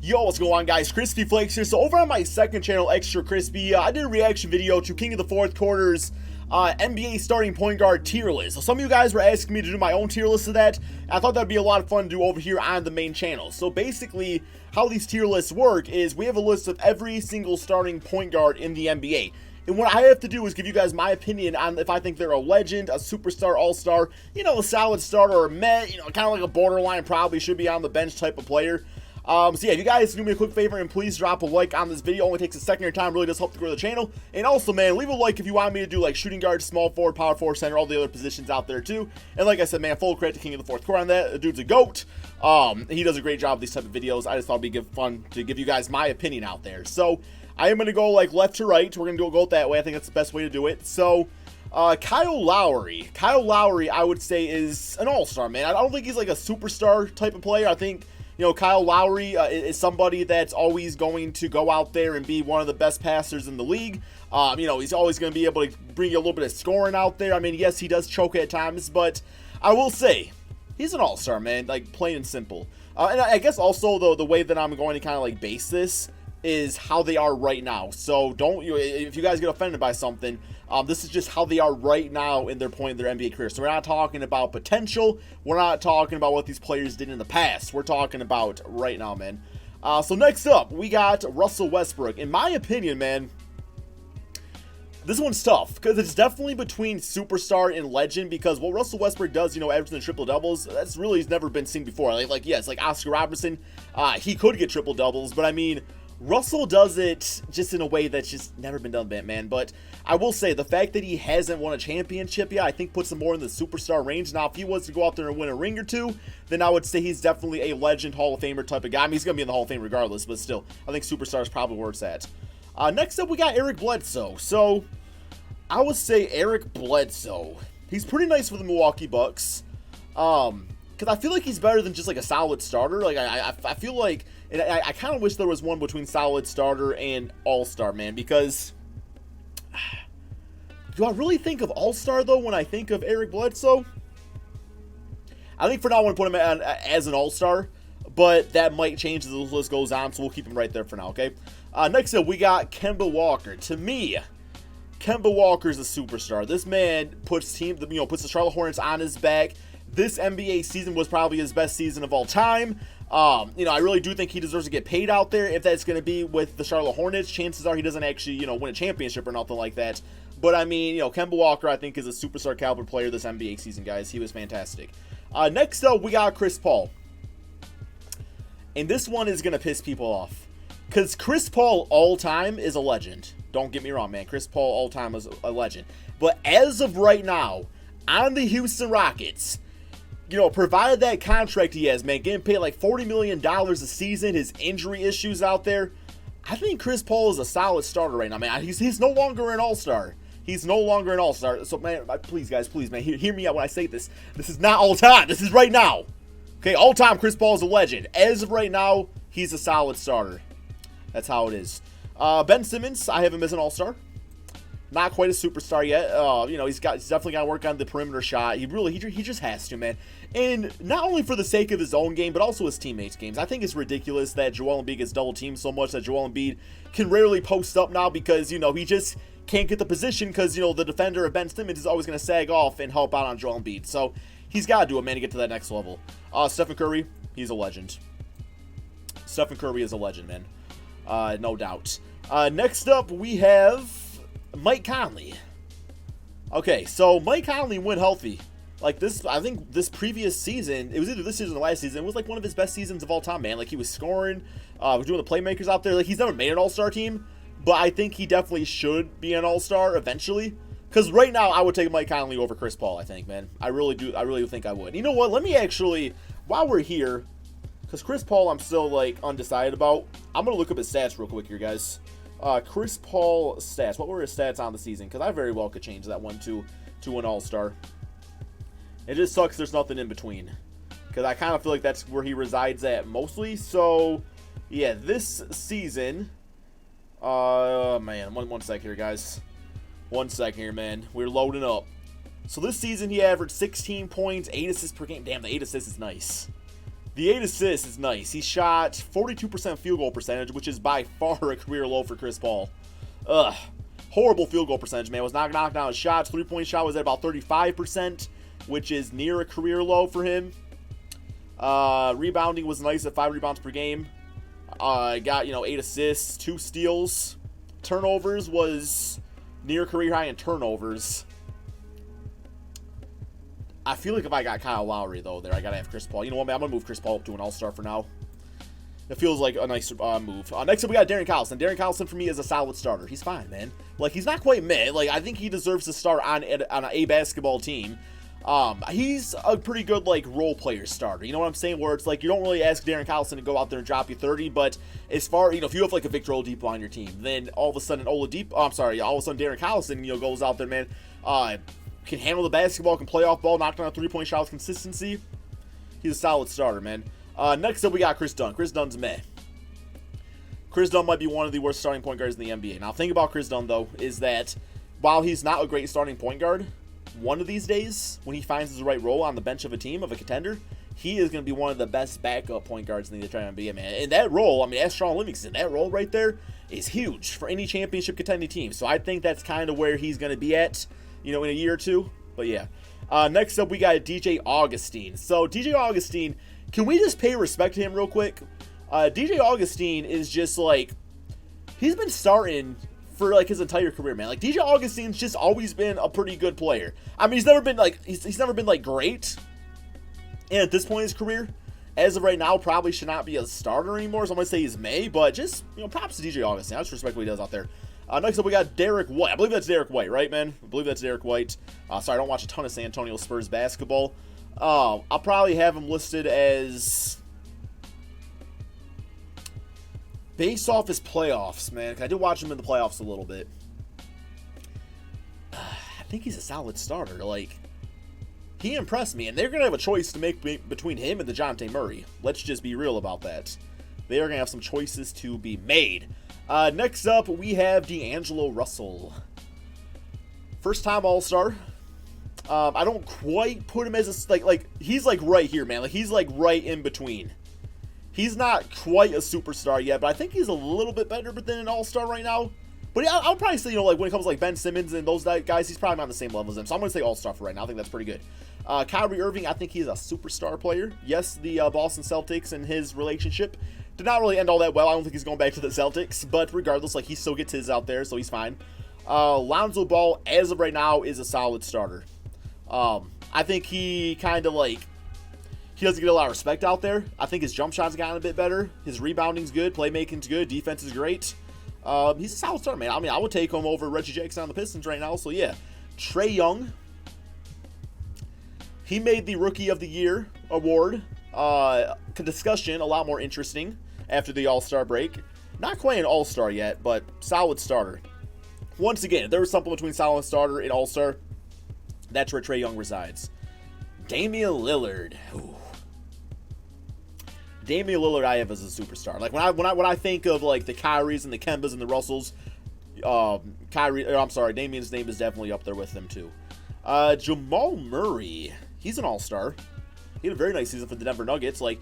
Yo, what's going on, guys? KrispyFlakes here. So over on my second channel, Extra Crispy, I did a reaction video to King of the Fourth Quarter's NBA starting point guard tier list. So some of you guys were asking me to do my own tier list of that. I thought that'd be a lot of fun to do over here on the main channel. So basically, how these tier lists work is we have a list of every single starting point guard in the NBA. And what I have to do is give you guys my opinion on if I think they're a legend, a superstar, all-star, a solid starter, or meh, kind of like a borderline, probably should be on the bench type of player. So yeah, if you guys do me a quick favor and please drop a like on this video. Only takes a second of your time, really does help to grow the channel. And also, man, leave a like if you want me to do like shooting guard, small forward, power forward, center, all the other positions out there too. And like I said, man, full credit to King of the Fourth Quarter on that. The dude's a GOAT. He does a great job with these type of videos. I just thought it'd be fun to give you guys my opinion out there. So I am going to go like left to right. We're going to do a GOAT that way. I think that's the best way to do it. So Kyle Lowry. Kyle Lowry, I would say, is an all-star, man. I don't think he's like a superstar type of player. I think Kyle Lowry is somebody that's always going to go out there and be one of the best passers in the league. He's always going to be able to bring you a little bit of scoring out there. I mean, yes, he does choke at times, but I will say he's an all-star, man, like plain and simple. And I guess also the way that I'm going to kind of like base this is how they are right now. So if you guys get offended by something, this is just how they are right now in their point in their NBA career. So we're not talking about potential. We're not talking about what these players did in the past. We're talking about right now, man. So next up, we got Russell Westbrook. In my opinion, man, this one's tough because it's definitely between superstar and legend, because what Russell Westbrook does, averaging the triple doubles, that's really never been seen before. Yes, like Oscar Robertson, he could get triple doubles, but I mean, Russell does it just in a way that's just never been done, man. But I will say the fact that he hasn't won a championship yet, I think puts him more in the superstar range. Now, if he was to go out there and win a ring or two, then I would say he's definitely a legend, Hall of Famer type of guy. I mean, he's going to be in the Hall of Fame regardless, but still, I think superstar is probably where it's at. Next up, we got Eric Bledsoe. So, I would say Eric Bledsoe. He's pretty nice for the Milwaukee Bucks. Because I feel like he's better than just like a solid starter. Like, I feel like, and I kind of wish there was one between solid starter and all-star, man, because do I really think of all-star, though, when I think of Eric Bledsoe? I think for now I want to put him as an all-star, but that might change as the list goes on, so we'll keep him right there for now, okay? Next up, we got Kemba Walker. To me, Kemba Walker is a superstar. This man puts the Charlotte Hornets on his back. This NBA season was probably his best season of all time. I really do think he deserves to get paid out there. If that's going to be with the Charlotte Hornets, chances are he doesn't actually, win a championship or nothing like that. But I mean, Kemba Walker, I think, is a superstar caliber player this NBA season, guys. He was fantastic. Next up, we got Chris Paul. And this one is going to piss people off, because Chris Paul all time is a legend. Don't get me wrong, man. Chris Paul all time is a legend. But as of right now, on the Houston Rockets, provided that contract he has, man, getting paid like $40 million a season, his injury issues out there, I think Chris Paul is a solid starter right now, man. He's no longer an all-star. He's no longer an all-star. So, man, please, guys, please, man, hear me out when I say this. This is not all time. This is right now. Okay, all time, Chris Paul is a legend. As of right now, he's a solid starter. That's how it is. Ben Simmons, I have him as an all-star. Not quite a superstar yet. He's definitely got to work on the perimeter shot. He just has to, man. And not only for the sake of his own game, but also his teammates' games. I think it's ridiculous that Joel Embiid gets double teamed so much that Joel Embiid can rarely post up now because, he just can't get the position because, the defender of Ben Simmons is always going to sag off and help out on Joel Embiid. So he's got to do it, man, to get to that next level. Stephen Curry, he's a legend. Stephen Curry is a legend, man. No doubt. Next up, we have Mike Conley. Okay, so Mike Conley went healthy. Like this, I think this previous season, it was either this season or last season, it was like one of his best seasons of all time, man. Like he was scoring, was doing the playmakers out there. Like he's never made an all-star team, but I think he definitely should be an all-star eventually. Because right now, I would take Mike Conley over Chris Paul, I think, man. I really do. I really think I would. You know what? Let me actually, while we're here, because Chris Paul I'm still like undecided about, I'm going to look up his stats real quick here, guys. Chris Paul stats. What were his stats on the season? Because I very well could change that one to an all-star. It just sucks there's nothing in between, because I kind of feel like that's where he resides at mostly. So, yeah, this season, man, one sec here, guys. 1 second here, man. We're loading up. So this season he averaged 16 points, 8 assists per game. Damn, the 8 assists is nice. The 8 assists is nice. He shot 42% field goal percentage, which is by far a career low for Chris Paul. Ugh. Horrible field goal percentage, man. Was not knocking down his shots. 3-point shot was at about 35%, which is near a career low for him. Rebounding was nice at 5 rebounds per game. Got, 8 assists, 2 steals. Turnovers was near career high in turnovers. I feel like if I got Kyle Lowry, though, there, I got to have Chris Paul. You know what, man? I'm going to move Chris Paul up to an all-star for now. It feels like a nice move. Next up, we got Darren Collison. Darren Collison, for me, is a solid starter. He's fine, man. Like, he's not quite mid. Like, I think he deserves to start on a basketball team. He's a pretty good, like, role player starter. You know what I'm saying? Where it's like, you don't really ask Darren Collison to go out there and drop you 30, but as far, if you have, like, a Victor Oladipo on your team, then all of a sudden all of a sudden Darren Collison, goes out there, man, can handle the basketball, can play off ball, knock down 3-point shot with consistency. He's a solid starter, man. Next up, we got Kris Dunn. Kris Dunn's meh. Kris Dunn might be one of the worst starting point guards in the NBA. Now, the thing about Kris Dunn, though, is that while he's not a great starting point guard, one of these days, when he finds his right role on the bench of a team, of a contender, he is going to be one of the best backup point guards in the entire NBA, man. And that role, ask Sean Livingston, that role right there is huge for any championship contending team. So I think that's kind of where he's going to be at, in a year or two. But yeah. Next up, we got DJ Augustine. So DJ Augustine, can we just pay respect to him real quick? DJ Augustine is just like, he's been starting for like his entire career, man. Like, DJ Augustine's just always been a pretty good player. He's never been like, he's never been like great. And at this point in his career, as of right now, probably should not be a starter anymore. So I'm going to say he's May, but just, props to DJ Augustine. I just respect what he does out there. Next up, we got Derek White. I believe that's Derek White, right, man? I believe that's Derek White. Sorry, I don't watch a ton of San Antonio Spurs basketball. I'll probably have him listed as, based off his playoffs, man. I did watch him in the playoffs a little bit. I think he's a solid starter. Like, he impressed me, and they're going to have a choice to make between him and DeJounte Murray. Let's just be real about that. They are going to have some choices to be made. Next up, we have Deangelo Russell. First-time All-Star. I don't quite put him as a, like, he's, like, right here, man. Like, he's, like, right in between. He's not quite a superstar yet, but I think he's a little bit better than an all-star right now. But yeah, I'll probably say, like, when it comes to, like, Ben Simmons and those guys, he's probably not on the same level as them. So I'm going to say all-star for right now. I think that's pretty good. Kyrie Irving, I think he's a superstar player. Yes, the Boston Celtics and his relationship did not really end all that well. I don't think he's going back to the Celtics. But regardless, like, he still gets his out there, so he's fine. Lonzo Ball, as of right now, is a solid starter. I think he kind of, like, he doesn't get a lot of respect out there. I think his jump shot's gotten a bit better. His rebounding's good. Playmaking's good. Defense is great. He's a solid starter, man. I would take him over Reggie Jackson on the Pistons right now. So, yeah. Trae Young. He made the Rookie of the Year award discussion a lot more interesting after the All-Star break. Not quite an All-Star yet, but solid starter. Once again, if there was something between solid starter and All-Star, that's where Trae Young resides. Damian Lillard. Ooh. Damian Lillard I have as a superstar. Like, when I think of, like, the Kyries and the Kembas and the Russells, Damian's name is definitely up there with them too. Jamal Murray, he's an all-star. He had a very nice season for the Denver Nuggets. Like,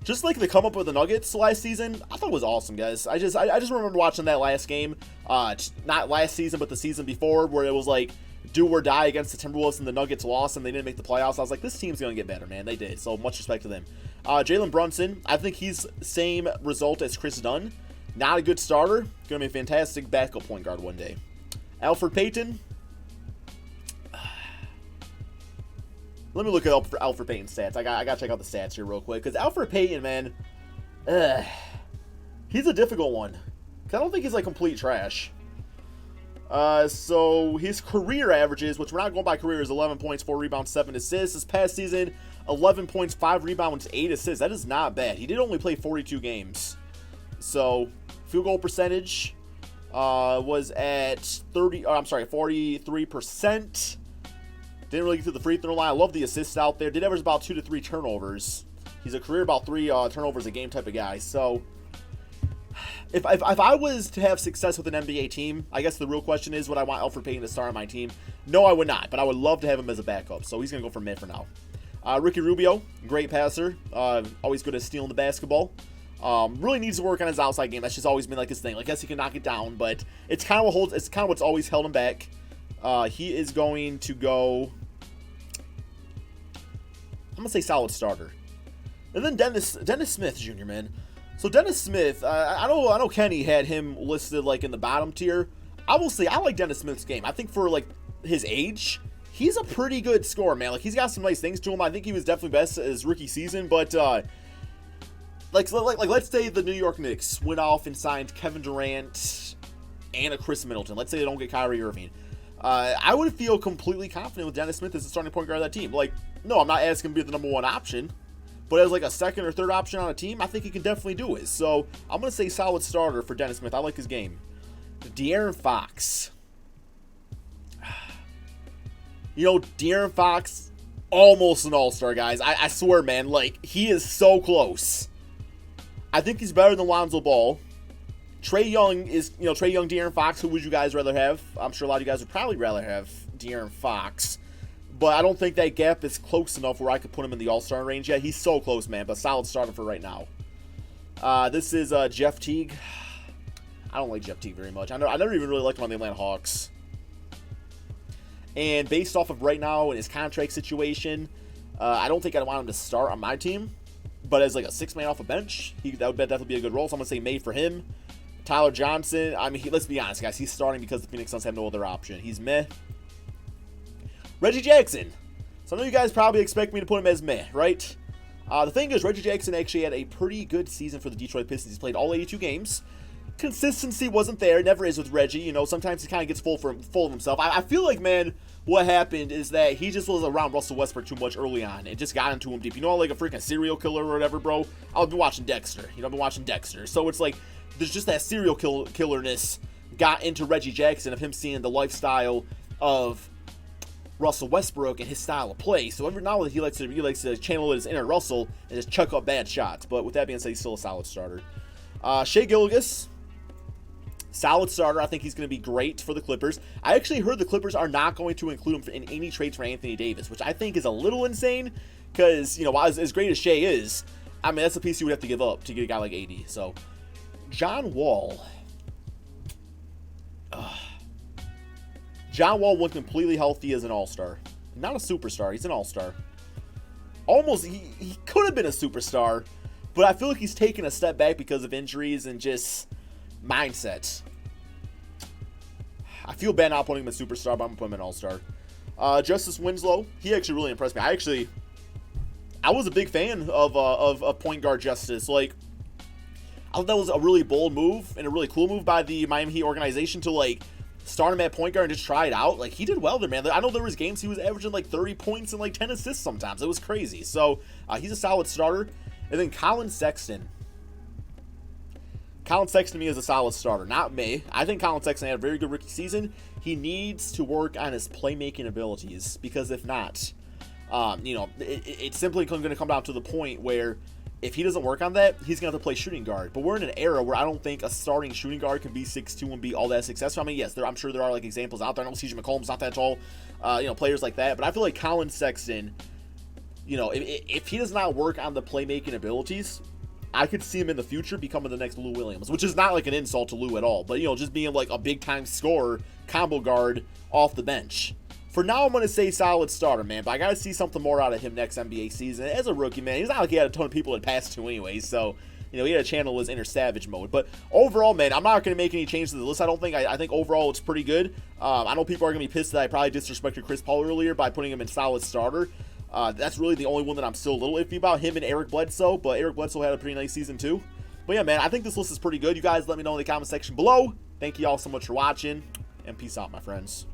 just like the come up with the Nuggets last season, I thought it was awesome, guys. I just remember watching that last game, not last season, but the season before, where it was like do or die against the Timberwolves and the Nuggets lost and they didn't make the playoffs. I was like, this team's going to get better, man. They did. So much respect to them. Jalen Brunson, I think he's same result as Kris Dunn. Not a good starter. Going to be a fantastic backup point guard one day. Alfred Payton. Let me look up for Alfred Payton's stats. I got to check out the stats here real quick. Because Alfred Payton, man, he's a difficult one. Because I don't think he's like complete trash. So his career averages, which we're not going by career, is 11 points, 4 rebounds, 7 assists. This past season, 11 points, 5 rebounds, 8 assists. That is not bad. He did only play 42 games. So field goal percentage was at 43%. Didn't really get to the free throw line. I love the assists out there. Did average about 2 to 3 turnovers. He's a career about 3 turnovers a game type of guy. So if I was to have success with an NBA team, I guess the real question is, would I want Alfred Payton to start on my team? No, I would not. But I would love to have him as a backup. So he's going to go for mid for now. Ricky Rubio, great passer. Always good at stealing the basketball. Really needs to work on his outside game. That's just always been like his thing. Like, I guess he can knock it down, but it's kind of what's always held him back. He is going to go, I'm gonna say solid starter. And then Dennis Smith Jr., man. So Dennis Smith, I know Kenny had him listed like in the bottom tier. I will say I like Dennis Smith's game. I think for like his age, he's a pretty good scorer, man. Like, he's got some nice things to him. I think he was definitely best his rookie season, but like let's say the New York Knicks went off and signed Kevin Durant and a Chris Middleton. Let's say they don't get Kyrie Irving. I would feel completely confident with Dennis Smith as the starting point guard of that team. Like, no, I'm not asking him to be the number one option, but as like a second or third option on a team, I think he can definitely do it. So I'm going to say solid starter for Dennis Smith. I like his game. De'Aaron Fox. You know, De'Aaron Fox, almost an all-star, guys. I swear, man, like, he is so close. I think he's better than Lonzo Ball. Trae Young, De'Aaron Fox. Who would you guys rather have? I'm sure a lot of you guys would probably rather have De'Aaron Fox. But I don't think that gap is close enough where I could put him in the all-star range yet. He's so close, man, but solid starter for right now. This is Jeff Teague. I don't like Jeff Teague very much. I never even really liked him on the Atlanta Hawks. And based off of right now and his contract situation, I don't think I'd want him to start on my team. But as like a 6-man off a bench, that would definitely be a good role. So I'm going to say May for him. Tyler Johnson, I mean, let's be honest, guys. He's starting because the Phoenix Suns have no other option. He's meh. Reggie Jackson. So I know you guys probably expect me to put him as meh, right? The thing is, Reggie Jackson actually had a pretty good season for the Detroit Pistons. He's played all 82 games. Consistency wasn't there. Never is with Reggie. You know, sometimes he kind of gets full of himself. I feel like, man, what happened is that he just was around Russell Westbrook too much early on. It just got into him deep. You know, like a freaking serial killer or whatever, bro? I've been watching Dexter. You know, I've been watching Dexter. So it's like there's just that serial killerness got into Reggie Jackson of him seeing the lifestyle of Russell Westbrook and his style of play. So every now and then he likes to channel his inner Russell and just chuck up bad shots. But with that being said, he's still a solid starter. Shai Gilgeous. Solid starter. I think he's going to be great for the Clippers. I actually heard the Clippers are not going to include him in any trades for Anthony Davis, which I think is a little insane because, you know, as great as Shai is, I mean, that's a piece you would have to give up to get a guy like AD. So, John Wall. John Wall went completely healthy as an all-star. Not a superstar. He's an all-star. Almost, he could have been a superstar, but I feel like he's taken a step back because of injuries and just mindset. I feel bad not putting him in superstar, but I'm going to put him in all-star. Justice Winslow, he actually really impressed me. I was a big fan of point guard Justice. Like, I thought that was a really bold move and a really cool move by the Miami Heat organization to, like, start him at point guard and just try it out. Like, he did well there, man. I know there was games he was averaging, like, 30 points and, like, 10 assists sometimes. It was crazy. So, he's a solid starter. And then Collin Sexton. Collin Sexton to me is a solid starter, not me. I think Collin Sexton had a very good rookie season. He needs to work on his playmaking abilities because if not, you know, it's simply going to come down to the point where if he doesn't work on that, he's going to have to play shooting guard. But we're in an era where I don't think a starting shooting guard can be 6'2" and be all that successful. I mean, yes, I'm sure there are like examples out there. I know CJ McCollum's not that tall, you know, players like that. But I feel like Collin Sexton, you know, if he does not work on the playmaking abilities, I could see him in the future becoming the next Lou Williams, which is not like an insult to Lou at all, but, you know, just being like a big-time scorer, combo guard off the bench. For now, I'm going to say solid starter, man, but I got to see something more out of him next NBA season. As a rookie, man, he's not like he had a ton of people to pass to anyway, so, you know, he had to channel his inner savage mode. But overall, man, I'm not going to make any changes to the list, I don't think. I think overall it's pretty good. I know people are going to be pissed that I probably disrespected Chris Paul earlier by putting him in solid starter. That's really the only one that I'm still a little iffy about, him and Eric Bledsoe, but Eric Bledsoe had a pretty nice season too. But yeah, man, I think this list is pretty good. You guys let me know in the comment section below. Thank you all so much for watching, and peace out, my friends.